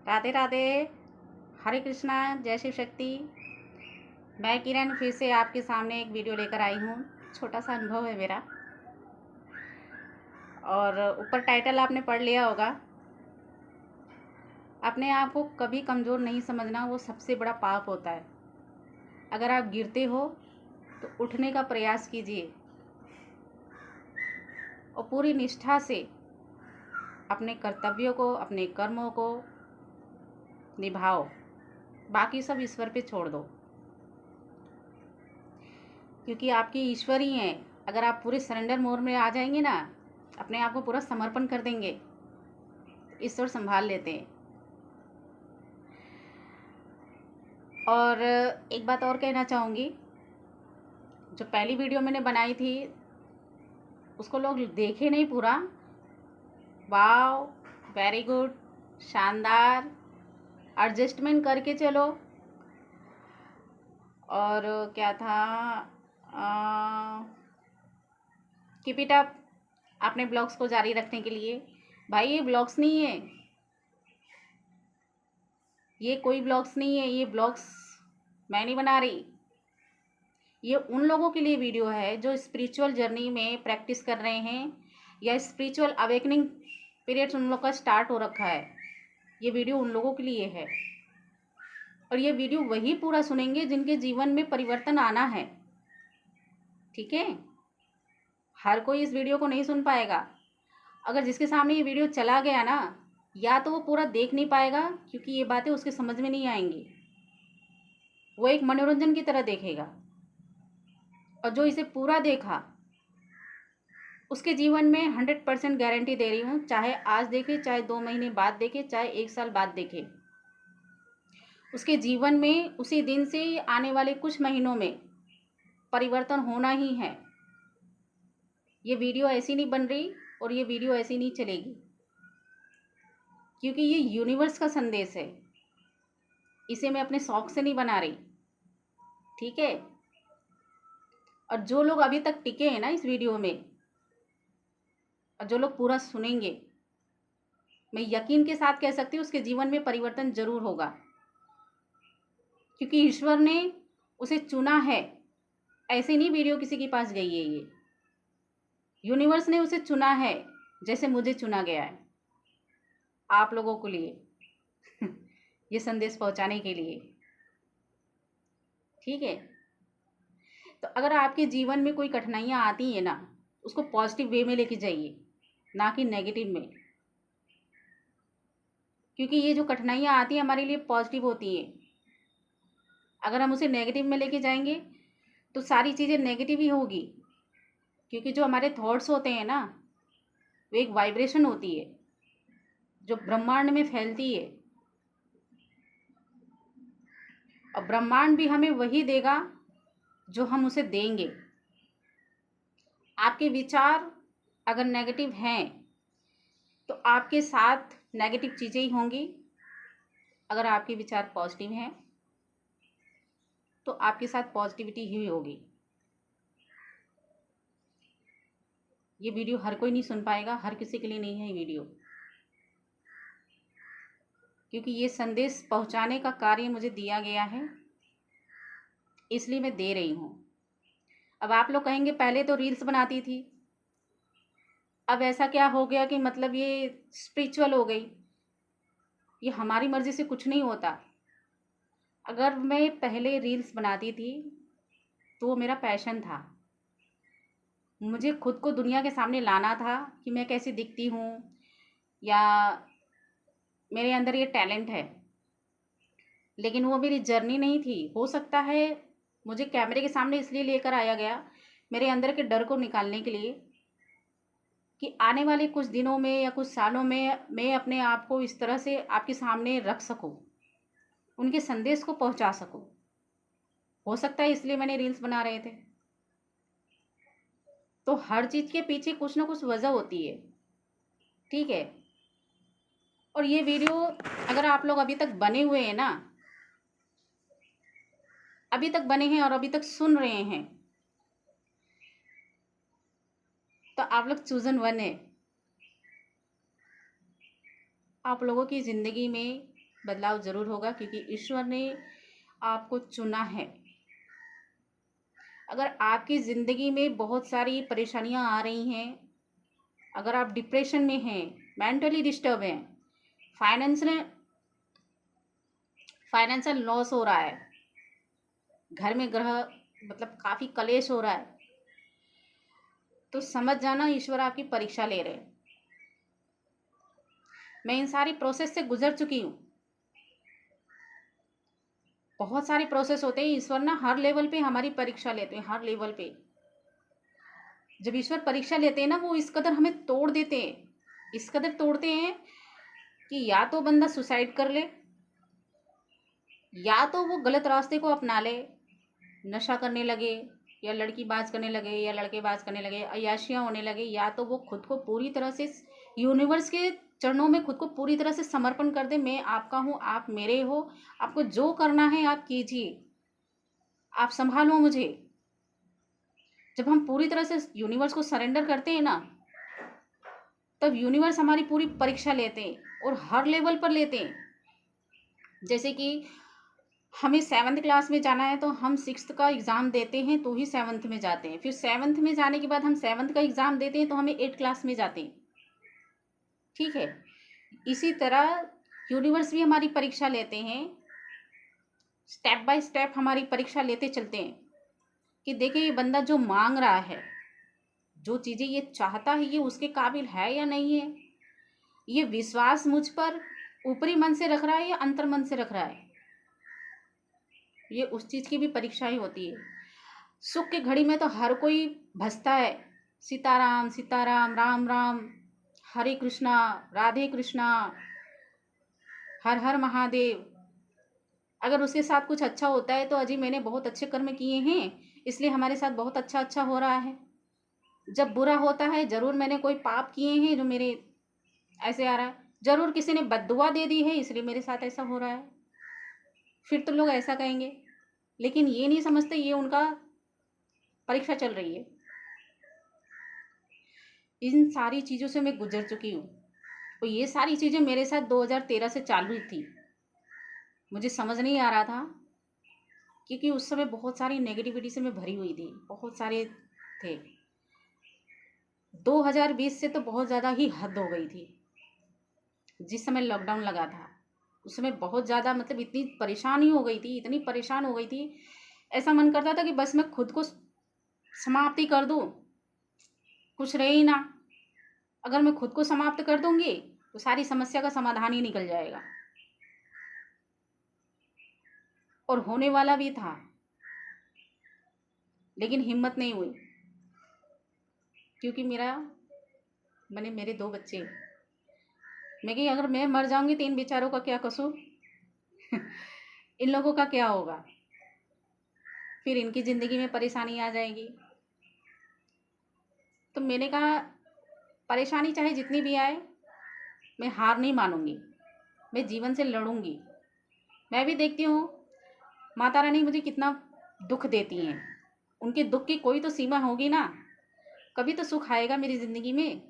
राधे राधे। हरे कृष्णा। जय शिव शक्ति। मैं किरण फिर से आपके सामने एक वीडियो लेकर आई हूँ। छोटा सा अनुभव है मेरा, और ऊपर टाइटल आपने पढ़ लिया होगा। अपने आप को कभी कमज़ोर नहीं समझना, वो सबसे बड़ा पाप होता है। अगर आप गिरते हो तो उठने का प्रयास कीजिए और पूरी निष्ठा से अपने कर्तव्यों को, अपने कर्मों को निभाओ। बाकी सब ईश्वर पे छोड़ दो, क्योंकि आपके ईश्वर ही हैं। अगर आप पूरे सरेंडर मोड में आ जाएंगे ना, अपने आप को पूरा समर्पण कर देंगे, तो ईश्वर संभाल लेते हैं। और एक बात और कहना चाहूँगी, जो पहली वीडियो मैंने बनाई थी उसको लोग देखे नहीं पूरा। वाव, वेरी गुड, शानदार, एडजस्टमेंट करके चलो। और क्या था, कीप इट अप अपने ब्लॉग्स को जारी रखने के लिए। भाई ये ब्लॉग्स नहीं है, ये कोई ब्लॉग्स नहीं है, ये ब्लॉग्स मैं नहीं बना रही। ये उन लोगों के लिए वीडियो है जो स्पिरिचुअल जर्नी में प्रैक्टिस कर रहे हैं, या स्पिरिचुअल अवेकनिंग पीरियड्स उन लोग का स्टार्ट हो रखा है। ये वीडियो उन लोगों के लिए है, और ये वीडियो वही पूरा सुनेंगे जिनके जीवन में परिवर्तन आना है। ठीक है, हर कोई इस वीडियो को नहीं सुन पाएगा। अगर जिसके सामने ये वीडियो चला गया ना, या तो वो पूरा देख नहीं पाएगा, क्योंकि ये बातें उसके समझ में नहीं आएंगी। वो एक मनोरंजन की तरह देखेगा, और जो इसे पूरा देखा उसके जीवन में 100% गारंटी दे रही हूँ, चाहे आज देखे, चाहे 2 महीने बाद देखे, चाहे 1 साल बाद देखे, उसके जीवन में उसी दिन से आने वाले कुछ महीनों में परिवर्तन होना ही है। ये वीडियो ऐसी नहीं बन रही और ये वीडियो ऐसी नहीं चलेगी, क्योंकि ये यूनिवर्स का संदेश है। इसे मैं अपने शौक से नहीं बना रही, ठीक है। और जो लोग अभी तक टिके हैं ना इस वीडियो में, और जो लोग पूरा सुनेंगे, मैं यकीन के साथ कह सकती हूँ उसके जीवन में परिवर्तन जरूर होगा, क्योंकि ईश्वर ने उसे चुना है। ऐसे नहीं वीडियो किसी के पास गई है, ये यूनिवर्स ने उसे चुना है, जैसे मुझे चुना गया है आप लोगों के लिए ये संदेश पहुंचाने के लिए। ठीक है, तो अगर आपके जीवन में कोई कठिनाइयाँ आती हैं ना, उसको पॉजिटिव वे में लेके जाइए, ना कि नेगेटिव में। क्योंकि ये जो कठिनाइयाँ आती हैं हमारे लिए पॉजिटिव होती हैं। अगर हम उसे नेगेटिव में लेके जाएंगे तो सारी चीज़ें नेगेटिव ही होगी, क्योंकि जो हमारे थॉट्स होते हैं ना, वो एक वाइब्रेशन होती है जो ब्रह्मांड में फैलती है, और ब्रह्मांड भी हमें वही देगा जो हम उसे देंगे। आपके विचार अगर नेगेटिव हैं तो आपके साथ नेगेटिव चीज़ें ही होंगी। अगर आपके विचार पॉजिटिव हैं तो आपके साथ पॉजिटिविटी ही होगी। ये वीडियो हर कोई नहीं सुन पाएगा, हर किसी के लिए नहीं है ये वीडियो, क्योंकि ये संदेश पहुंचाने का कार्य मुझे दिया गया है, इसलिए मैं दे रही हूँ। अब आप लोग कहेंगे पहले तो रील्स बनाती थी, अब ऐसा क्या हो गया कि मतलब ये स्पिरिचुअल हो गई। ये हमारी मर्ज़ी से कुछ नहीं होता। अगर मैं पहले रील्स बनाती थी तो वो मेरा पैशन था, मुझे खुद को दुनिया के सामने लाना था कि मैं कैसी दिखती हूँ, या मेरे अंदर ये टैलेंट है। लेकिन वो मेरी जर्नी नहीं थी। हो सकता है मुझे कैमरे के सामने इसलिए लेकर आया गया, मेरे अंदर के डर को निकालने के लिए, कि आने वाले कुछ दिनों में या कुछ सालों में मैं अपने आप को इस तरह से आपके सामने रख सकूं, उनके संदेश को पहुंचा सकूं। हो सकता है इसलिए मैंने रील्स बना रहे थे। तो हर चीज़ के पीछे कुछ ना कुछ वजह होती है, ठीक है। और ये वीडियो अगर आप लोग अभी तक बने हुए हैं ना, अभी तक बने हैं और अभी तक सुन रहे हैं, तो आप लोग चूजन वन है। आप लोगों की ज़िंदगी में बदलाव ज़रूर होगा, क्योंकि ईश्वर ने आपको चुना है। अगर आपकी ज़िंदगी में बहुत सारी परेशानियां आ रही हैं, अगर आप डिप्रेशन में हैं, मेंटली डिस्टर्ब हैं, फाइनेंशियल फाइनेंशियल लॉस हो रहा है, घर में ग्रह मतलब काफ़ी कलेश हो रहा है, तो समझ जाना ईश्वर आपकी परीक्षा ले रहे हैं। मैं इन सारी प्रोसेस से गुजर चुकी हूँ। बहुत सारे प्रोसेस होते हैं, ईश्वर ना हर लेवल पे हमारी परीक्षा लेते हैं, हर लेवल पे। जब ईश्वर परीक्षा लेते हैं ना, वो इस कदर हमें तोड़ देते हैं, इस कदर तोड़ते हैं कि या तो बंदा सुसाइड कर ले, या तो वो गलत रास्ते को अपना ले, नशा करने लगे, या लड़की बाज करने लगे, या लड़के बाज करने लगे, अय्याशियाँ होने लगे, या तो वो खुद को पूरी तरह से यूनिवर्स के चरणों में खुद को पूरी तरह से समर्पण कर दे। मैं आपका हूँ, आप मेरे हो, आपको जो करना है आप कीजिए, आप संभालो मुझे। जब हम पूरी तरह से यूनिवर्स को सरेंडर करते हैं ना, तब यूनिवर्स हमारी पूरी परीक्षा लेते हैं, और हर लेवल पर लेते हैं। जैसे कि हमें 7th क्लास में जाना है तो हम 6th का एग्ज़ाम देते हैं तो ही 7th में जाते हैं, फिर 7th में जाने के बाद हम 7th का एग्ज़ाम देते हैं तो हमें 8th क्लास में जाते हैं। ठीक है, इसी तरह यूनिवर्स भी हमारी परीक्षा लेते हैं, स्टेप बाय स्टेप हमारी परीक्षा लेते चलते हैं कि देखिए ये बंदा जो मांग रहा है, जो चीज़ें ये चाहता है, ये उसके काबिल है या नहीं है, ये विश्वास मुझ पर ऊपरी मन से रख रहा है या अंतर मन से रख रहा है। ये उस चीज़ की भी परीक्षा ही होती है। सुख की घड़ी में तो हर कोई भजता है, सीताराम सीताराम, राम राम, हरे कृष्णा, राधे कृष्णा, हर हर महादेव। अगर उसके साथ कुछ अच्छा होता है तो अजी मैंने बहुत अच्छे कर्म किए हैं, इसलिए हमारे साथ बहुत अच्छा अच्छा हो रहा है। जब बुरा होता है, ज़रूर मैंने कोई पाप किए हैं जो मेरे ऐसे आ रहा है, ज़रूर किसी ने बद्दुआ दे दी है इसलिए मेरे साथ ऐसा हो रहा है। फिर तो लोग ऐसा कहेंगे, लेकिन ये नहीं समझते ये उनका परीक्षा चल रही है। इन सारी चीज़ों से मैं गुजर चुकी हूँ, और ये सारी चीज़ें मेरे साथ 2013 से चालू थी। मुझे समझ नहीं आ रहा था, क्योंकि उस समय बहुत सारी नेगेटिविटी से मैं भरी हुई थी, बहुत सारे थे। 2020 से तो बहुत ज़्यादा ही हद हो गई थी। जिस समय लॉकडाउन लगा था उस समय बहुत ज़्यादा मतलब इतनी परेशानी हो गई थी, इतनी परेशान हो गई थी, ऐसा मन करता था कि बस मैं खुद को समाप्ति कर दूँ, कुछ रहे ही ना। अगर मैं खुद को समाप्त कर दूंगी तो सारी समस्या का समाधान ही निकल जाएगा, और होने वाला भी था, लेकिन हिम्मत नहीं हुई, क्योंकि मैंने मेरे 2 बच्चे, मैं कही अगर मैं मर जाऊंगी तो इन बेचारों का क्या कसूर इन लोगों का क्या होगा, फिर इनकी ज़िंदगी में परेशानी आ जाएगी। तो मैंने कहा परेशानी चाहे जितनी भी आए, मैं हार नहीं मानूंगी, मैं जीवन से लड़ूंगी। मैं भी देखती हूँ माता रानी मुझे कितना दुख देती हैं, उनके दुख की कोई तो सीमा होगी ना, कभी तो सुख आएगा मेरी ज़िंदगी में।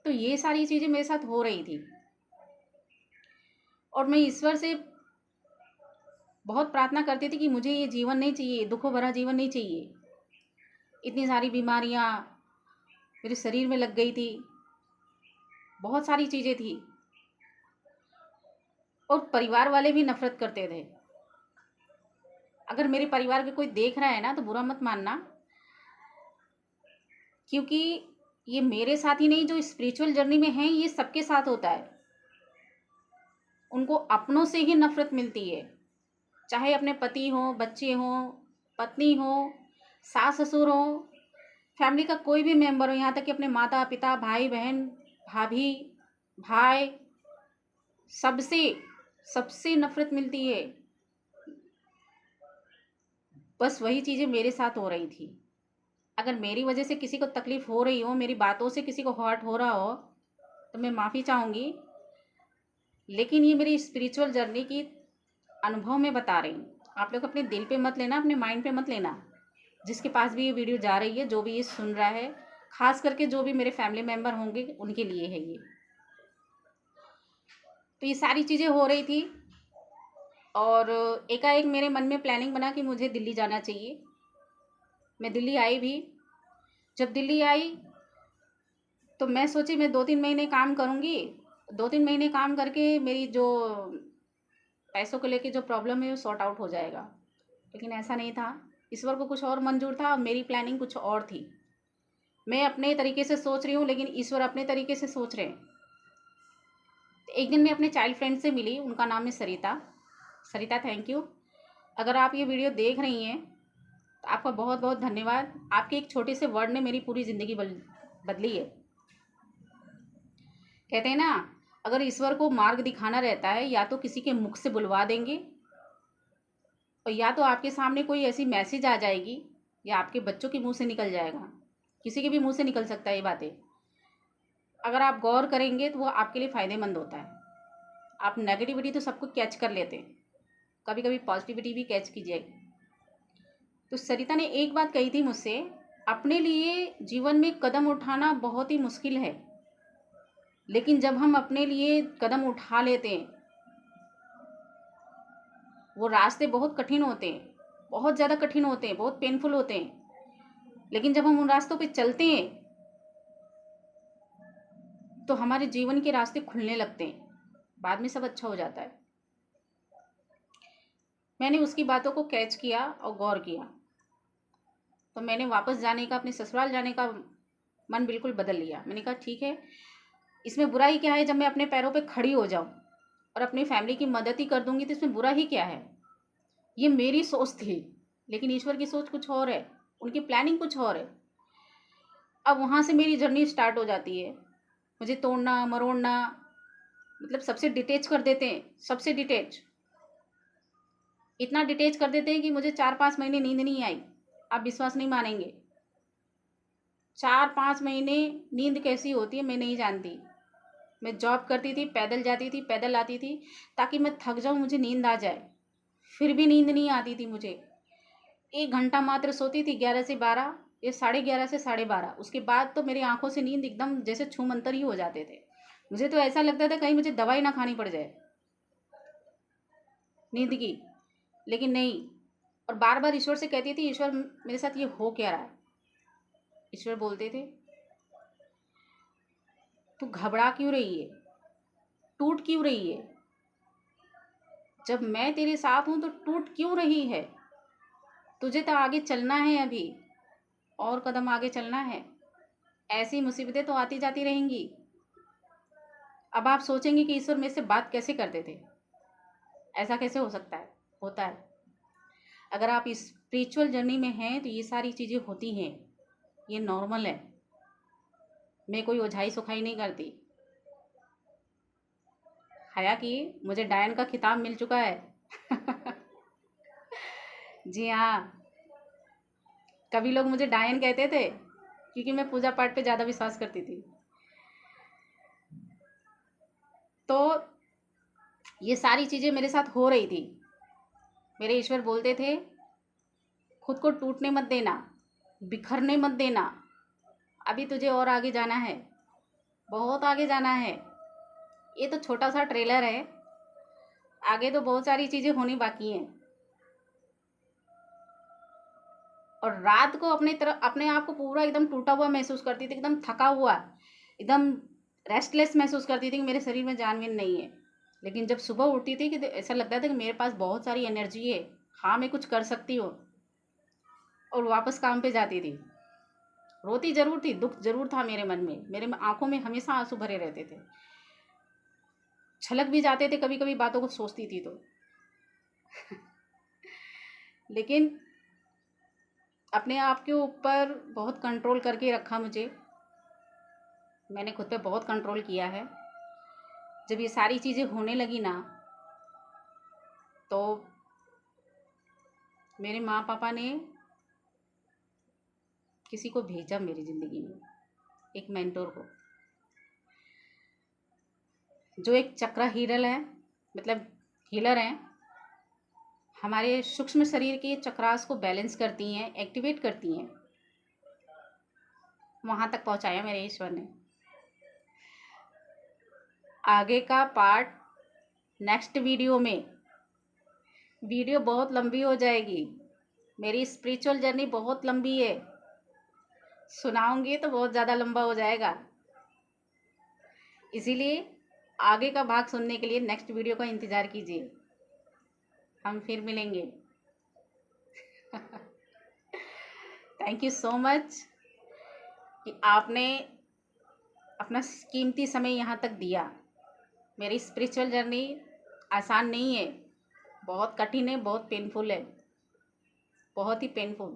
तो ये सारी चीज़ें मेरे साथ हो रही थी, और मैं ईश्वर से बहुत प्रार्थना करती थी कि मुझे ये जीवन नहीं चाहिए, दुखों भरा जीवन नहीं चाहिए। इतनी सारी बीमारियाँ मेरे शरीर में लग गई थी, बहुत सारी चीज़ें थी, और परिवार वाले भी नफरत करते थे। अगर मेरे परिवार के कोई देख रहा है ना तो बुरा मत मानना, क्योंकि ये मेरे साथ ही नहीं, जो स्पिरिचुअल जर्नी में हैं ये सबके साथ होता है। उनको अपनों से ही नफरत मिलती है, चाहे अपने पति हो, बच्चे हो, पत्नी हो, सास ससुर हो, फैमिली का कोई भी मेंबर हो, यहाँ तक कि अपने माता पिता, भाई बहन, भाभी, भाई, सबसे सबसे नफरत मिलती है। बस वही चीज़ें मेरे साथ हो रही थी। अगर मेरी वजह से किसी को तकलीफ़ हो रही हो, मेरी बातों से किसी को हर्ट हो रहा हो, तो मैं माफ़ी चाहूँगी, लेकिन ये मेरी स्पिरिचुअल जर्नी की अनुभव में बता रही हूँ। आप लोग अपने दिल पे मत लेना, अपने माइंड पे मत लेना। जिसके पास भी ये वीडियो जा रही है, जो भी ये सुन रहा है, ख़ास करके जो भी मेरे फैमिली मेम्बर होंगे उनके लिए है ये। तो ये सारी चीज़ें हो रही थी और एकाएक मेरे मन में प्लानिंग बना कि मुझे दिल्ली जाना चाहिए। मैं दिल्ली आई भी। जब दिल्ली आई तो मैं सोची मैं 2-3 महीने काम करूँगी। 2-3 महीने काम करके मेरी जो पैसों को लेके जो प्रॉब्लम है वो सॉर्ट आउट हो जाएगा। लेकिन ऐसा नहीं था। ईश्वर को कुछ और मंजूर था और मेरी प्लानिंग कुछ और थी। मैं अपने तरीके से सोच रही हूँ लेकिन ईश्वर अपने तरीके से सोच रहे हैं। तो एक दिन मैं अपने चाइल्ड फ्रेंड से मिली, उनका नाम है सरिता। सरिता, थैंक यू। अगर आप ये वीडियो देख रही हैं तो आपका बहुत बहुत धन्यवाद। आपके एक छोटे से वर्ड ने मेरी पूरी ज़िंदगी बदली है। कहते हैं ना, अगर ईश्वर को मार्ग दिखाना रहता है या तो किसी के मुख से बुलवा देंगे और या तो आपके सामने कोई ऐसी मैसेज आ जाएगी या आपके बच्चों के मुंह से निकल जाएगा। किसी के भी मुंह से निकल सकता है ये बातें। अगर आप गौर करेंगे तो वो आपके लिए फ़ायदेमंद होता है। आप नेगेटिविटी तो सबको कैच कर लेते हैं, कभी कभी पॉजिटिविटी भी कैच कीजिए। तो सरिता ने एक बात कही थी मुझसे, अपने लिए जीवन में कदम उठाना बहुत ही मुश्किल है, लेकिन जब हम अपने लिए कदम उठा लेते हैं, वो रास्ते बहुत कठिन होते हैं, बहुत ज़्यादा कठिन होते हैं, बहुत पेनफुल होते हैं, लेकिन जब हम उन रास्तों पे चलते हैं तो हमारे जीवन के रास्ते खुलने लगते हैं। बाद में सब अच्छा हो जाता है। मैंने उसकी बातों को कैच किया और गौर किया, तो मैंने वापस जाने का, अपने ससुराल जाने का मन बिल्कुल बदल लिया। मैंने कहा ठीक है, इसमें बुराई क्या है? जब मैं अपने पैरों पे खड़ी हो जाऊं और अपनी फैमिली की मदद ही कर दूंगी तो इसमें बुरा ही क्या है? ये मेरी सोच थी, लेकिन ईश्वर की सोच कुछ और है, उनकी प्लानिंग कुछ और है। अब वहाँ से मेरी जर्नी स्टार्ट हो जाती है। मुझे तोड़ना मरोड़ना, मतलब सबसे डिटेच कर देते हैं, सबसे डिटेच, इतना डिटेच कर देते हैं कि मुझे 4-5 महीने नींद नहीं आई। आप विश्वास नहीं मानेंगे, 4-5 महीने नींद कैसी होती है मैं नहीं जानती। मैं जॉब करती थी, पैदल जाती थी, पैदल आती थी, ताकि मैं थक जाऊँ, मुझे नींद आ जाए। फिर भी नींद नहीं आती थी मुझे। 1 घंटा मात्र सोती थी, 11 से 12 या 11:30 से 12:30। उसके बाद तो मेरी आंखों से नींद एकदम जैसे छूमंतर ही हो जाते थे। मुझे तो ऐसा लगता था कहीं मुझे दवाई ना खानी पड़ जाए नींद की, लेकिन नहीं। और बार बार ईश्वर से कहती थी, ईश्वर मेरे साथ ये हो क्या रहा है? ईश्वर बोलते थे, तू घबरा क्यों रही है, टूट क्यों रही है? जब मैं तेरे साथ हूं तो टूट क्यों रही है? तुझे तो आगे चलना है, अभी और कदम आगे चलना है। ऐसी मुसीबतें तो आती जाती रहेंगी। अब आप सोचेंगे कि ईश्वर मेरे से बात कैसे करते थे? ऐसा कैसे हो सकता है? होता है। अगर आप इस स्पिरिचुअल जर्नी में हैं तो ये सारी चीज़ें होती हैं, ये नॉर्मल है। मैं कोई ओझाई सुखाई नहीं करती। हालांकि मुझे डायन का खिताब मिल चुका है। जी हाँ, कभी लोग मुझे डायन कहते थे क्योंकि मैं पूजा पाठ पे ज़्यादा विश्वास करती थी। तो ये सारी चीज़ें मेरे साथ हो रही थी। मेरे ईश्वर बोलते थे, खुद को टूटने मत देना, बिखरने मत देना, अभी तुझे और आगे जाना है, बहुत आगे जाना है। ये तो छोटा सा ट्रेलर है, आगे तो बहुत सारी चीज़ें होनी बाकी हैं। और रात को अपने आप को पूरा एकदम टूटा हुआ महसूस करती थी, एकदम थका हुआ, एकदम रेस्टलेस महसूस करती थी कि मेरे शरीर में जान नहीं है। लेकिन जब सुबह उठती थी कि ऐसा लगता था कि मेरे पास बहुत सारी एनर्जी है, हाँ मैं कुछ कर सकती हूँ, और वापस काम पे जाती थी। रोती जरूर थी, दुख जरूर था मेरे मन में, मेरे आंखों में हमेशा आंसू भरे रहते थे, छलक भी जाते थे कभी कभी बातों को सोचती थी तो। लेकिन अपने आप के ऊपर बहुत कंट्रोल करके रखा मुझे, मैंने खुद पे बहुत कंट्रोल किया है। जब ये सारी चीज़ें होने लगी ना, तो मेरे माँ पापा ने किसी को भेजा मेरी ज़िंदगी में, एक मेंटोर को, जो एक चक्र हीरल है, मतलब हीलर हैं। हमारे सूक्ष्म शरीर के चक्रास को बैलेंस करती हैं, एक्टिवेट करती हैं। वहाँ तक पहुँचाया मेरे ईश्वर ने। आगे का पार्ट नेक्स्ट वीडियो में। वीडियो बहुत लंबी हो जाएगी, मेरी स्पिरिचुअल जर्नी बहुत लंबी है, सुनाऊंगी तो बहुत ज़्यादा लंबा हो जाएगा। इसीलिए आगे का भाग सुनने के लिए नेक्स्ट वीडियो का इंतज़ार कीजिए। हम फिर मिलेंगे। थैंक यू सो मच कि आपने अपना कीमती समय यहाँ तक दिया। मेरी स्पिरिचुअल जर्नी आसान नहीं है, बहुत कठिन है, बहुत पेनफुल है, बहुत ही पेनफुल।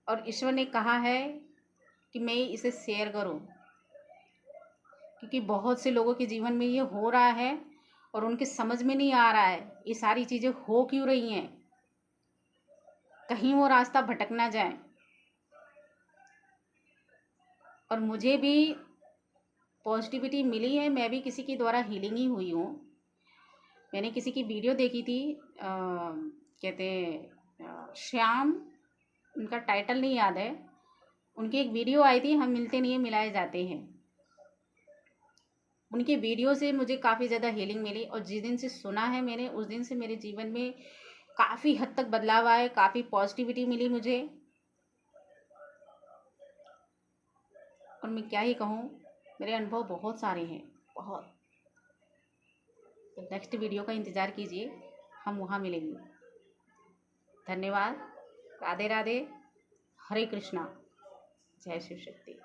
और ईश्वर ने कहा है कि मैं इसे शेयर करूं, क्योंकि बहुत से लोगों के जीवन में ये हो रहा है और उनके समझ में नहीं आ रहा है ये सारी चीज़ें हो क्यों रही हैं, कहीं वो रास्ता भटक ना जाए। और मुझे भी पॉजिटिविटी मिली है, मैं भी किसी के द्वारा हीलिंग ही हुई हूँ। मैंने किसी की वीडियो देखी थी, कहते हैं श्याम, उनका टाइटल नहीं याद है, उनकी एक वीडियो आई थी, हम मिलते नहीं हैं मिलाए जाते हैं। उनकी वीडियो से मुझे काफ़ी ज़्यादा हीलिंग मिली और जिस दिन से सुना है मैंने, उस दिन से मेरे जीवन में काफ़ी हद तक बदलाव आया, काफ़ी पॉजिटिविटी मिली मुझे। और मैं क्या ही कहूँ, मेरे अनुभव बहुत सारे हैं, बहुत। तो नेक्स्ट वीडियो का इंतज़ार कीजिए, हम वहाँ मिलेंगे। धन्यवाद। राधे राधे। हरे कृष्णा। जय शिव शक्ति।